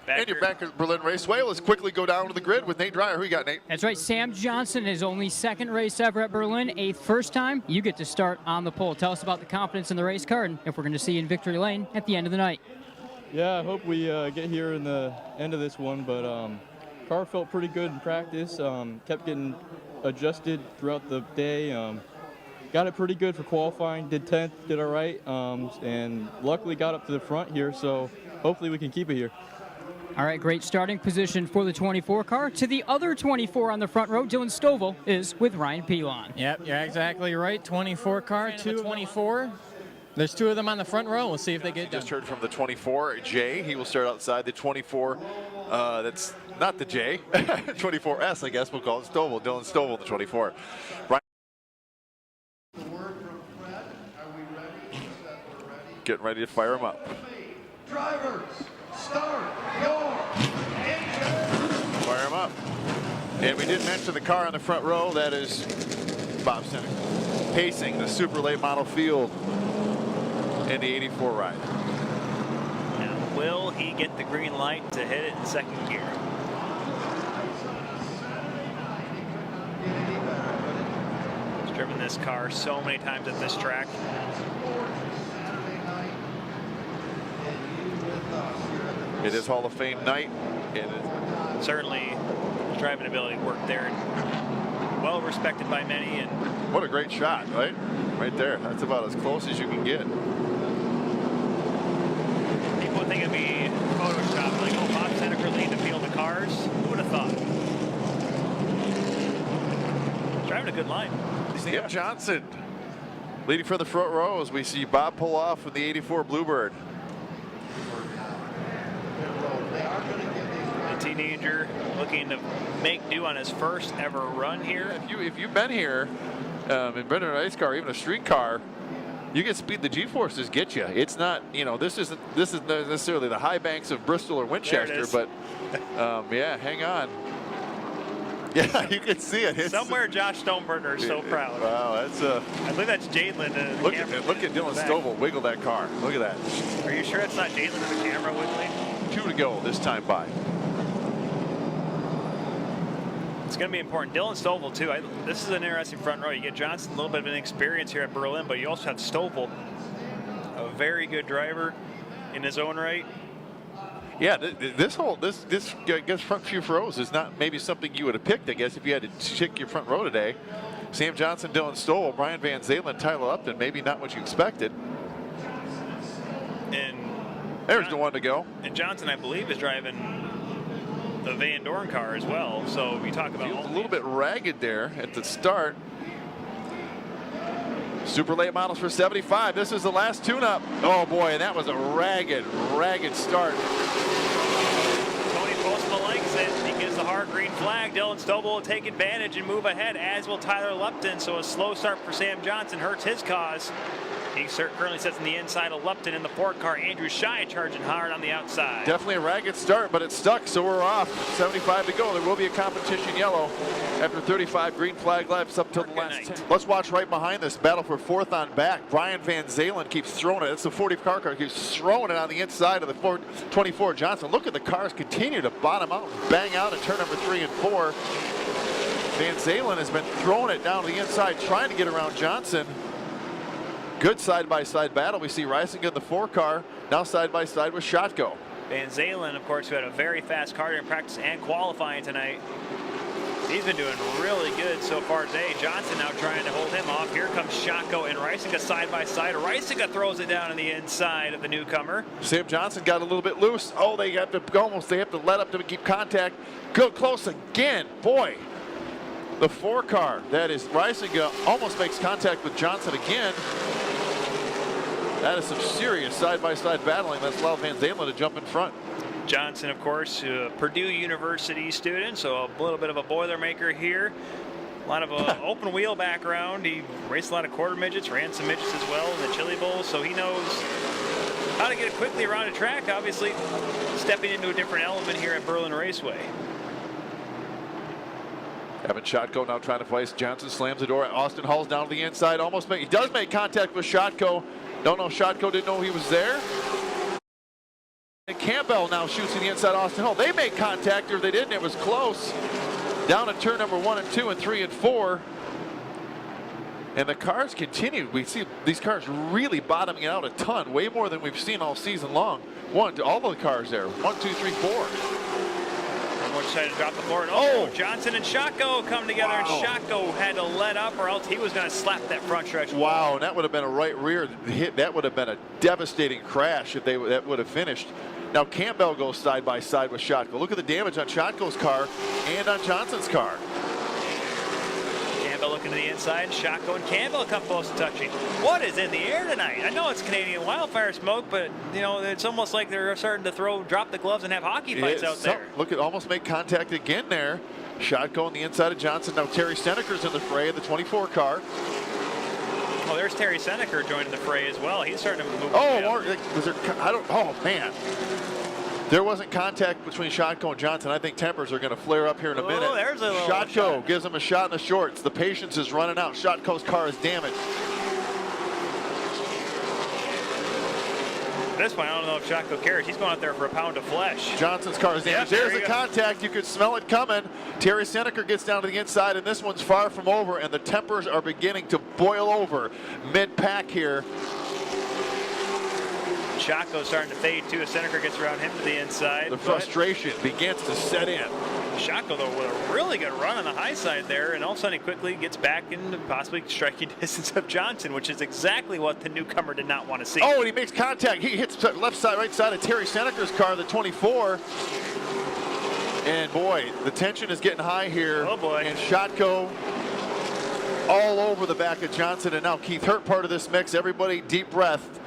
And you're back at Berlin Raceway. Let's quickly go down to the grid with Nate Dreyer. Who you got, Nate? That's right. Sam Johnson, his only second race ever at Berlin, 8th first time. You get to start on the pole. Tell us about the confidence in the race car and if we're going to see you in victory lane at the end of the night. Yeah, I hope we get here in the end of this one, but car felt pretty good in practice. Kept getting adjusted throughout the day. Got it pretty good for qualifying. Did 10th, did all right, and luckily got up to the front here, so hopefully we can keep it here. All right, great starting position for the 24 car. To the other 24 on the front row, Dylan Stovall is with Ryan Pilon. Yep, you're exactly right. 24 car, 224. There's two of them on the front row. We'll see if they get done. Just heard from the 24, Jay. He will start outside the 24. That's not the J. 24S, I guess we'll call it. Stovall, Dylan Stovall, the 24. Ryan. Getting ready to fire him up. Drivers, start your engine. Fire him up. And we didn't mention the car on the front row. That is Bob Sinek, pacing the super late model field in the 84 ride. Now, will he get the green light to hit it in second gear? He's driven this car so many times at this track. It is Hall of Fame night. Certainly, his driving ability worked there, and well respected by many. And what a great shot, right? Right there. That's about as close as you can get. People would think it'd be Photoshop, like, oh, Bob Seneca leading the field of cars. Who would have thought? Driving a good line. Sam Johnson leading for the front row as we see Bob pull off with the 84 Bluebird. A teenager looking to make do on his first ever run here. If you've been here and been in an ice car, even a street car, you get speed the G-forces get you. It's not, you know, this isn't necessarily the high banks of Bristol or Winchester, but yeah, hang on. Yeah, you can see it. It's somewhere Josh Stoneberger is so proud. Wow, that's I believe that's Jalen. Look at Dylan Stovall wiggle that car. Look at that. Are you sure it's not Jalen in the camera wiggling? 2 to go this time by. It's going to be important. Dylan Stovall, too. This is an interesting front row. You get Johnson, a little bit of an experience here at Berlin, but you also have Stovall, a very good driver in his own right. Yeah, this front few rows is not maybe something you would have picked, I guess, if you had to check your front row today. Sam Johnson, Dylan Stovall, Brian Van Zalen, Tyler Upton, maybe not what you expected. And there's the one to go. And Johnson, I believe, is driving the Van Dorn car as well. So we talk about a little bit ragged there at the start. Super late models for 75. This is the last tune-up. Oh boy, and that was a ragged start. Tony Postma likes it. He gives the hard green flag. Dylan Stovall will take advantage and move ahead, as will Tyler Lupton. So a slow start for Sam Johnson hurts his cause. He currently sits on the inside of Lupton in the Ford car. Andrew Schei charging hard on the outside. Definitely a ragged start, but it's stuck, so we're off. 75 to go. There will be a competition yellow after 35 green flag laps up till the last 10. Let's watch right behind this battle for 4th on back. Brian Van Zalen keeps throwing it. It's the 40 car keeps throwing it on the inside of the 24 Johnson. Look at the cars continue to bottom out, bang out in turn number 3 and 4. Van Zalen has been throwing it down the inside, trying to get around Johnson. Good side-by-side battle. We see Racing in the 4 car, now side-by-side with Shotko. Van Zalen, of course, who had a very fast car during practice and qualifying tonight. He's been doing really good so far today. Johnson now trying to hold him off. Here comes Shotko and Reisinger side-by-side. Reisinger throws it down on the inside of the newcomer. Sam Johnson got a little bit loose. Oh, they have to they have to let up to keep contact. Go close again. Boy, the 4 car, that is Reisinger, almost makes contact with Johnson again. That is some serious side-by-side battling. That's allowed Van Zalen to jump in front. Johnson, of course, a Purdue University student, so a little bit of a Boilermaker here. A lot of open wheel background. He raced a lot of quarter midgets, ran some midgets as well in the Chili Bowl, so he knows how to get quickly around a track. Obviously, stepping into a different element here at Berlin Raceway. Evan Shotko now trying to place. Johnson slams the door. Austin Hall's down to the inside. He does make contact with Shotko. Don't know if Shotko didn't know he was there. And Campbell now shoots to the inside Austin Hall. They made contact, or if they didn't, it was close. Down at turn number 1 and 2 and 3 and 4. And the cars continue. We see these cars really bottoming out a ton, way more than we've seen all season long. All the cars there. 1, 2, 3, 4. One decided to drop the board. Oh, Johnson and Shotko come together, and Shotko had to let up, or else he was going to slap that front stretch. Wow, and that would have been a right rear hit. That would have been a devastating crash if that would have finished. Now Campbell goes side by side with Shotko. Look at the damage on Shotko's car and on Johnson's car. Campbell looking to the inside. Shotko and Campbell come close to touching. What is in the air tonight? I know it's Canadian wildfire smoke, but you know it's almost like they're starting to drop the gloves and have hockey fights out there. Look at almost make contact again there. Shotko on the inside of Johnson. Now Terry Seneker's in the fray of the 24 car. Oh, there's Terry Seneker joining the fray as well. He's starting to move. Oh man. There wasn't contact between Shotko and Johnson. I think tempers are going to flare up here in a minute. There's a little Shotko gives him a shot in the shorts. The patience is running out. Shotko's car is damaged. At this point, I don't know if Shotko cares. He's going out there for a pound of flesh. Johnson's car is damaged. Yep, There's the contact. You could smell it coming. Terry Seneker gets down to the inside, and this one's far from over, and the tempers are beginning to boil over mid-pack here. Shotko's starting to fade too as Seneker gets around him to the inside. The frustration begins to set in. Shotko though with a really good run on the high side there, and all of a sudden he quickly gets back into possibly striking distance of Johnson, which is exactly what the newcomer did not want to see. Oh, and he makes contact. He hits left side, right side of Terry Seneker's car, the 24. And boy, the tension is getting high here. Oh boy. And Shotko all over the back of Johnson, and now Keith Hurt part of this mix. Everybody deep breath.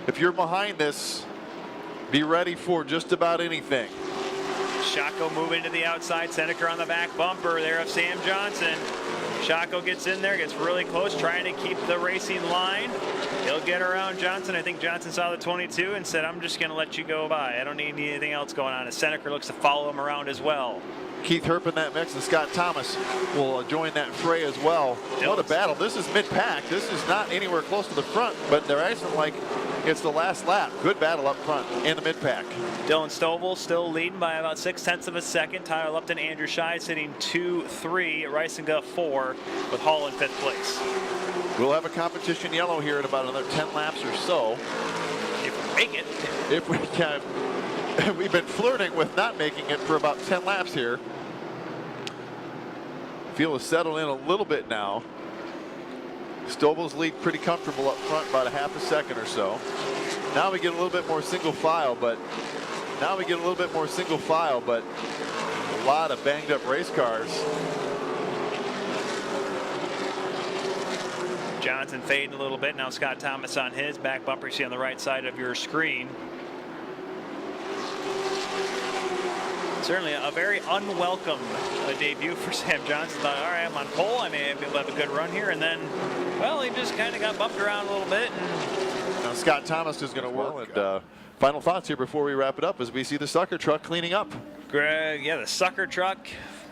If you're behind this, be ready for just about anything. Shotko moving to the outside, Seneker on the back bumper there of Sam Johnson. Shotko gets in there, gets really close, trying to keep the racing line. He'll get around Johnson. I think Johnson saw the 22 and said, I'm just going to let you go by. I don't need anything else going on. And Seneker looks to follow him around as well. Keith Herp in that mix, and Scott Thomas will join that fray as well. What a battle. This is mid-pack. This is not anywhere close to the front, but they're acting like it's the last lap. Good battle up front in the mid-pack. Dylan Stovall still leading by about 0.6 of a second. Tyler Lupton, Andrew Scheid sitting 2-3. Reisinga 4 with Hall in 5th place. We'll have a competition yellow here in about another 10 laps or so. If we make it. If we can. We've been flirting with not making it for about 10 laps here. Field has settled in a little bit now. Stovall's lead pretty comfortable up front, about a half a second or so. Now we get a little bit more single file, but a lot of banged up race cars. Johnson fading a little bit. Now Scott Thomas on his back bumper. You see on the right side of your screen. Certainly a very unwelcome debut for Sam Johnson. Thought, all right, I'm on pole. I may be able to have a good run here. And then, well, he just kind of got bumped around a little bit. And now Scott Thomas is going to work. And, final thoughts here before we wrap it up as we see the sucker truck cleaning up. Greg, yeah, the sucker truck.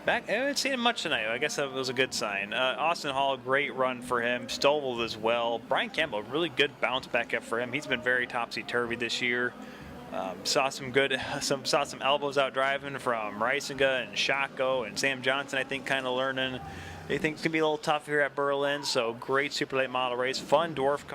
Back, I haven't seen him much tonight. I guess that was a good sign. Austin Hall, great run for him. Stovall as well. Brian Campbell, really good bounce back up for him. He's been very topsy-turvy this year. Saw some elbows out driving from Reisinga and Shotko and Sam Johnson. I think kind of learning. They think it can be a little tough here at Berlin. So great super late model race, fun dwarf car.